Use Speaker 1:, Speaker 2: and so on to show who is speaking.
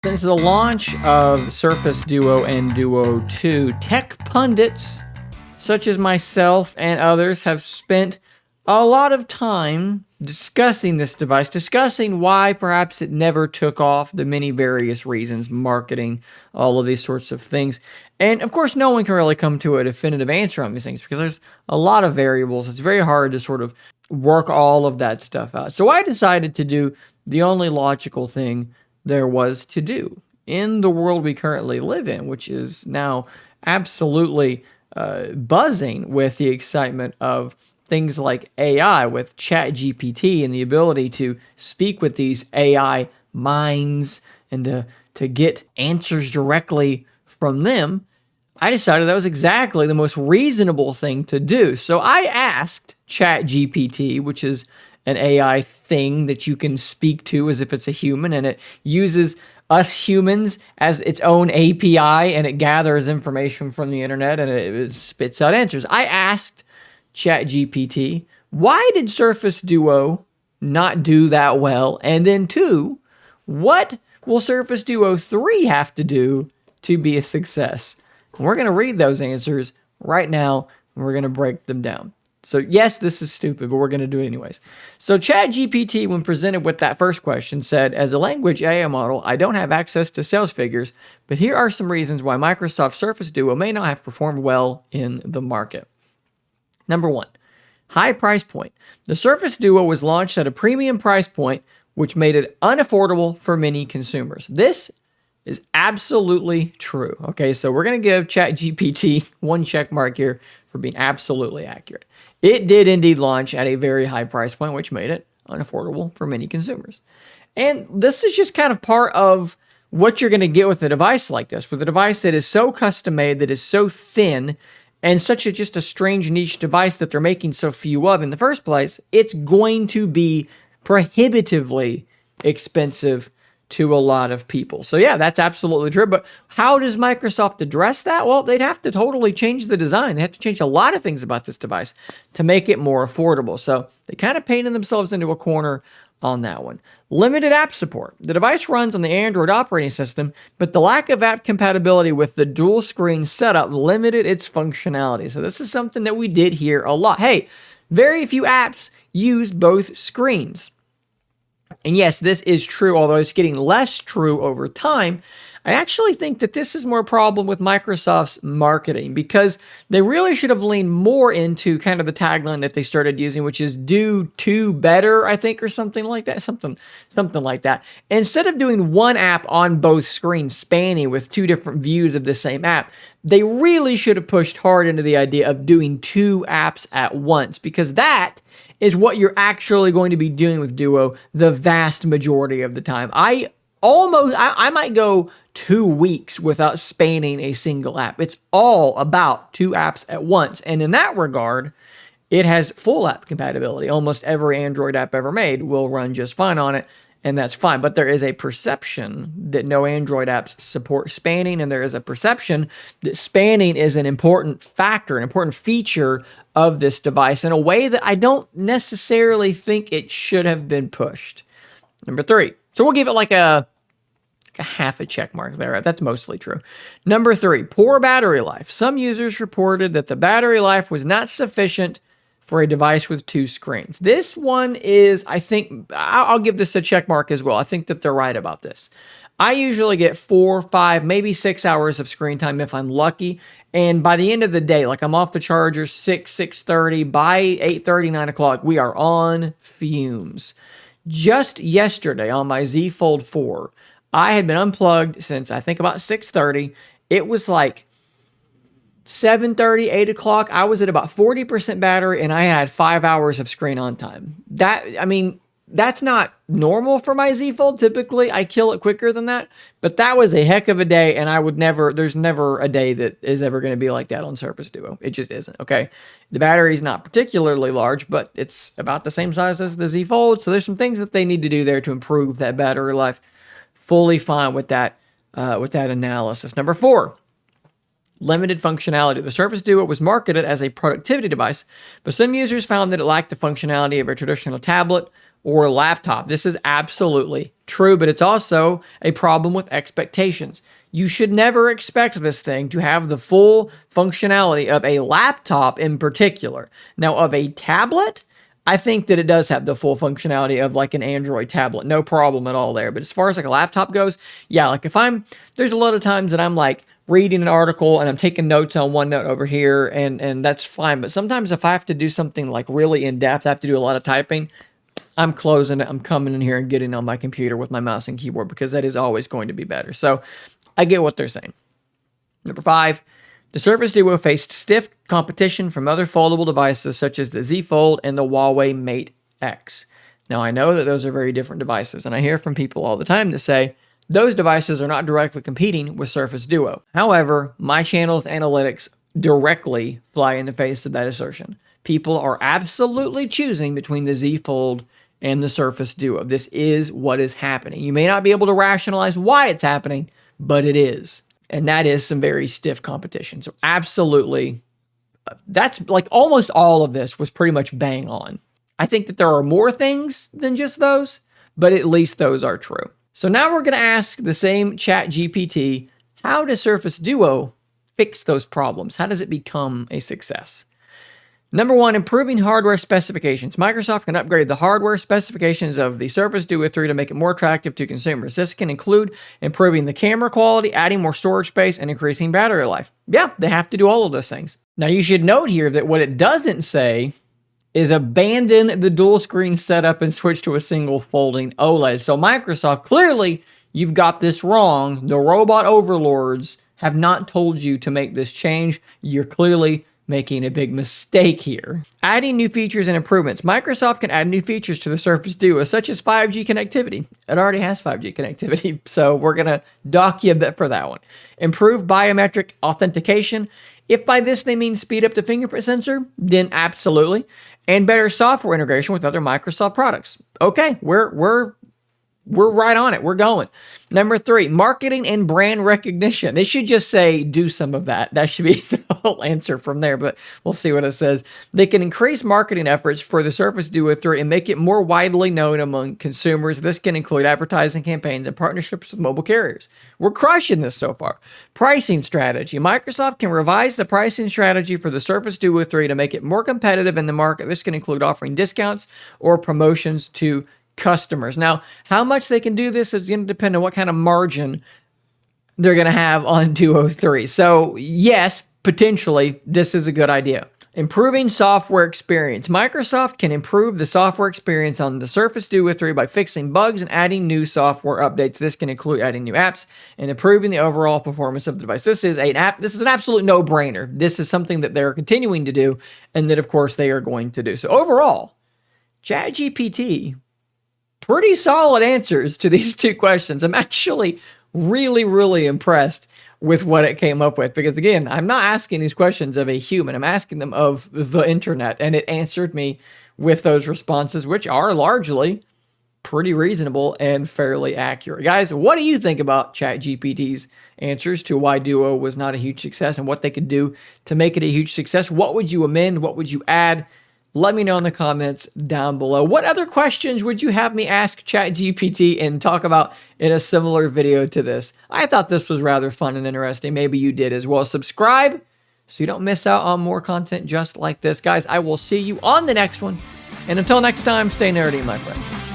Speaker 1: Since the launch of Surface Duo and Duo 2, tech pundits such as myself and others have spent a lot of time discussing this device, discussing why perhaps it never took off, the many various reasons, marketing, all of these sorts of things. And of course, no one can really come to a definitive answer on these things because there's a lot of variables. It's very hard to sort of work all of that stuff out. So I decided to do the only logical thing there was to do in the world we currently live in, which is now absolutely buzzing with the excitement of things like AI, with ChatGPT and the ability to speak with these AI minds and to get answers directly from them. I decided that was exactly the most reasonable thing to do. So I asked ChatGPT, which is an AI thing that you can speak to as if it's a human, and it uses us humans as its own API, and it gathers information from the internet and it spits out answers. I asked ChatGPT, why did Surface Duo not do that well? And then two, what will Surface Duo 3 have to do to be a success? And we're going to read those answers right now, and we're going to break them down. So yes, this is stupid, but we're going to do it anyways. So ChatGPT, when presented with that first question, said, as a language AI model, I don't have access to sales figures, but here are some reasons why Microsoft Surface Duo may not have performed well in the market. Number one, high price point. The Surface Duo was launched at a premium price point, which made it unaffordable for many consumers. This is absolutely true. Okay, so we're going to give ChatGPT one check mark here for being absolutely accurate. It did indeed launch at a very high price point, which made it unaffordable for many consumers. And this is just kind of part of what you're going to get with a device like this, with a device that is so custom made, that is so thin, and such a just a strange niche device that they're making so few of in the first place. It's going to be prohibitively expensive to a lot of people. So yeah, that's absolutely true. But how does Microsoft address that? Well, they'd have to totally change the design. They have to change a lot of things about this device to make it more affordable. So they kind of painted themselves into a corner on that one. Limited app support. The device runs on the Android operating system, but the lack of app compatibility with the dual screen setup limited its functionality. So this is something that we did hear a lot. Hey, very few apps use both screens. And yes, this is true, although it's getting less true over time. I actually think that this is more a problem with Microsoft's marketing, because they really should have leaned more into kind of the tagline that they started using, which is do two better, I think, or something like that. Something like that. Instead of doing one app on both screens, spanning with two different views of the same app, they really should have pushed hard into the idea of doing two apps at once, because that is what you're actually going to be doing with Duo the vast majority of the time. I might go 2 weeks without spanning a single app. It's all about two apps at once. And in that regard, it has full app compatibility. Almost every Android app ever made will run just fine on it, and that's fine. But there is a perception that no Android apps support spanning, and there is a perception that spanning is an important factor, an important feature of this device in a way that I don't necessarily think it should have been pushed. Number 3. So we'll give it like a half a check mark there. That's mostly true. Number 3, poor battery life. Some users reported that the battery life was not sufficient for a device with two screens. This one is, I think, I'll give this a check mark as well. I think that they're right about this. I usually get 4, 5, maybe 6 hours of screen time if I'm lucky. And by the end of the day, like I'm off the charger 6:30, by 8:30, 9 o'clock, we are on fumes. Just yesterday on my Z Fold 4, I had been unplugged since I think about 6:30. It was like 7:30, 8 o'clock. I was at about 40% battery and I had 5 hours of screen on time. That's not normal for my Z Fold. Typically, I kill it quicker than that, but that was a heck of a day, and there's never a day that is ever going to be like that on Surface Duo. It just isn't, okay? The battery's not particularly large, but it's about the same size as the Z Fold, so there's some things that they need to do there to improve that battery life. Fully fine with that analysis. Number 4. Limited functionality. The Surface Duo was marketed as a productivity device, but some users found that it lacked the functionality of a traditional tablet or laptop. This is absolutely true, but it's also a problem with expectations. You should never expect this thing to have the full functionality of a laptop in particular. Now, of a tablet, I think that it does have the full functionality of like an Android tablet. No problem at all there. But as far as like a laptop goes, yeah, like there's a lot of times that I'm like reading an article and I'm taking notes on OneNote over here and that's fine. But sometimes if I have to do something like really in depth, I have to do a lot of typing, I'm closing it. I'm coming in here and getting on my computer with my mouse and keyboard because that is always going to be better. So I get what they're saying. Number 5, the Surface Duo faced stiff competition from other foldable devices such as the Z Fold and the Huawei Mate X. Now, I know that those are very different devices, and I hear from people all the time that say those devices are not directly competing with Surface Duo. However, my channel's analytics directly fly in the face of that assertion. People are absolutely choosing between the Z Fold and the Surface Duo. This is what is happening. You may not be able to rationalize why it's happening, but it is. And that is some very stiff competition. So absolutely, that's like almost all of this was pretty much bang on. I think that there are more things than just those, but at least those are true. So now we're going to ask the same ChatGPT, how does Surface Duo fix those problems? How does it become a success? Number 1, improving hardware specifications. Microsoft can upgrade the hardware specifications of the Surface Duo 3 to make it more attractive to consumers. This can include improving the camera quality, adding more storage space, and increasing battery life. Yeah, they have to do all of those things. Now, you should note here that what it doesn't say is abandon the dual screen setup and switch to a single folding OLED. So Microsoft, clearly, you've got this wrong. The robot overlords have not told you to make this change. You're clearly making a big mistake here. Adding new features and improvements. Microsoft can add new features to the Surface Duo, such as 5G connectivity. It already has 5G connectivity, so we're going to dock you a bit for that one. Improve biometric authentication. If by this they mean speed up the fingerprint sensor, then absolutely. And better software integration with other Microsoft products. Okay, we're right on it. We're going. Number 3, marketing and brand recognition. They should just say, do some of that. That should be the whole answer from there, but we'll see what it says. They can increase marketing efforts for the Surface Duo 3 and make it more widely known among consumers. This can include advertising campaigns and partnerships with mobile carriers. We're crushing this so far. Pricing strategy. Microsoft can revise the pricing strategy for the Surface Duo 3 to make it more competitive in the market. This can include offering discounts or promotions to customers. Now, how much they can do this is going to depend on what kind of margin they're going to have on Duo 3. So yes, potentially, this is a good idea. Improving software experience. Microsoft can improve the software experience on the Surface Duo 3 by fixing bugs and adding new software updates. This can include adding new apps and improving the overall performance of the device. This is an absolute no-brainer. This is something that they're continuing to do and that, of course, they are going to do. So overall, ChatGPT, pretty solid answers to these 2 questions. I'm actually really, really impressed with what it came up with because, again, I'm not asking these questions of a human. I'm asking them of the internet, and it answered me with those responses, which are largely pretty reasonable and fairly accurate. Guys, what do you think about ChatGPT's answers to why Duo was not a huge success and what they could do to make it a huge success? What would you amend? What would you add? Let me know in the comments down below. What other questions would you have me ask ChatGPT and talk about in a similar video to this? I thought this was rather fun and interesting. Maybe you did as well. Subscribe so you don't miss out on more content just like this. Guys, I will see you on the next one. And until next time, stay nerdy, my friends.